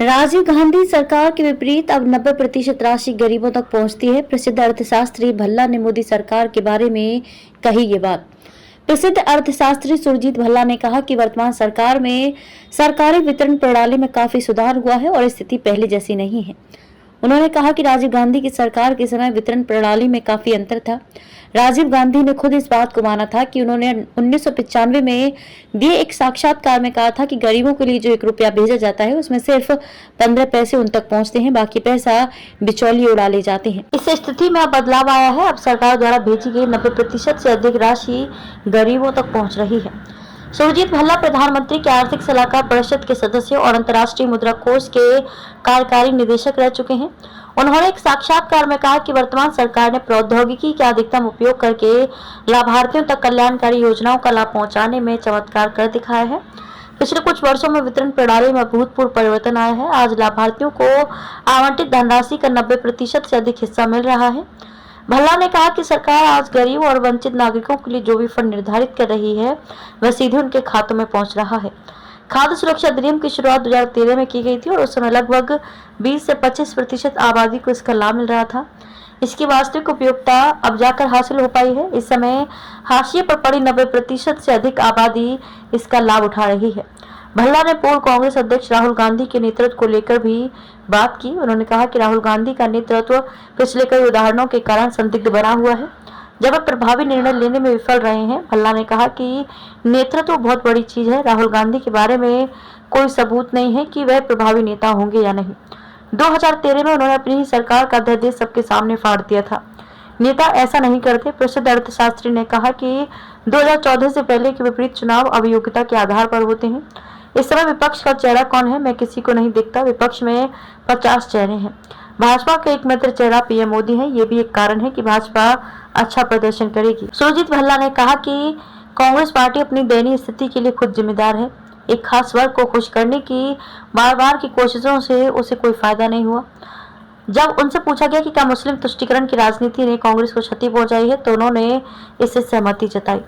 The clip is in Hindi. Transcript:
राजीव गांधी सरकार के विपरीत अब 90% राशि गरीबों तक पहुंचती है। प्रसिद्ध अर्थशास्त्री भल्ला ने मोदी सरकार के बारे में कही ये बात। प्रसिद्ध अर्थशास्त्री सुरजीत भल्ला ने कहा कि वर्तमान सरकार में सरकारी वितरण प्रणाली में काफी सुधार हुआ है और स्थिति पहले जैसी नहीं है। उन्होंने कहा कि राजीव गांधी की सरकार के समय वितरण प्रणाली में काफी अंतर था। राजीव गांधी ने खुद इस बात को माना था कि उन्होंने 1995 में दिए एक साक्षात्कार में कहा था कि गरीबों के लिए जो 1 रुपया भेजा जाता है उसमें सिर्फ 15 पैसे उन तक पहुंचते हैं, बाकी पैसा बिचौलिए उड़ा ले जाते हैं। इस स्थिति में अब बदलाव आया है। अब सरकार द्वारा भेजी गई 90% से अधिक राशि गरीबों तक पहुँच रही है। सुरजीत भल्ला प्रधानमंत्री के आर्थिक सलाहकार परिषद के सदस्य और अंतर्राष्ट्रीय मुद्रा कोष के कार्यकारी निदेशक रह चुके हैं। उन्होंने एक साक्षात्कार में कहा कि वर्तमान सरकार ने प्रौद्योगिकी का अधिकतम उपयोग करके लाभार्थियों तक कल्याणकारी योजनाओं का लाभ पहुंचाने में चमत्कार कर दिखाया है। पिछले कुछ वर्षों में वितरण प्रणाली में अभूतपूर्व परिवर्तन आया है। आज लाभार्थियों को आवंटित धनराशि का 90% से अधिक हिस्सा मिल रहा है। भल्ला ने कहा कि सरकार आज गरीब और वंचित नागरिकों के लिए जो भी फंड निर्धारित कर रही है वह सीधे उनके खातों में पहुंच रहा है। खाद्य सुरक्षा अधिनियम की शुरुआत 2013 में की गई थी और उस समय लगभग 20 से 25% आबादी को इसका लाभ मिल रहा था। इसकी वास्तविक उपयोगिता अब जाकर हासिल हो पाई है। इस समय हाशिए पर पड़ी 90% से अधिक आबादी इसका लाभ उठा रही है। भल्ला ने पूर्व कांग्रेस अध्यक्ष राहुल गांधी के नेतृत्व को लेकर भी बात की। उन्होंने कहा कि राहुल गांधी का नेतृत्व पिछले कई उदाहरणों के कारण संदिग्ध बना हुआ है, जब वे प्रभावी निर्णय लेने में विफल रहे हैं। भल्ला ने कहा कि नेतृत्व बहुत बड़ी चीज है। राहुल गांधी के बारे में कोई सबूत नहीं है कि वह प्रभावी नेता होंगे या नहीं। 2013 में उन्होंने अपनी ही सरकार का अध्यादेश सबके सामने फाड़ दिया था। नेता ऐसा नहीं करते। प्रसिद्ध अर्थशास्त्री ने कहा कि 2014 से पहले के विपरीत चुनाव अब योग्यता के आधार पर होते हैं। इस समय विपक्ष का चेहरा कौन है, मैं किसी को नहीं देखता। विपक्ष में 50 चेहरे हैं। भाजपा का एकमात्र चेहरा पीएम मोदी है। ये भी एक कारण है कि भाजपा अच्छा प्रदर्शन करेगी। सुरजीत भल्ला ने कहा कि कांग्रेस पार्टी अपनी दयनीय स्थिति के लिए खुद जिम्मेदार है। एक खास वर्ग को खुश करने की बार बार की कोशिशों से उसे कोई फायदा नहीं हुआ। जब उनसे पूछा गया कि क्या मुस्लिम तुष्टीकरण की राजनीति ने कांग्रेस को क्षति पहुंचाई है, तो उन्होंने इससे सहमति जताई।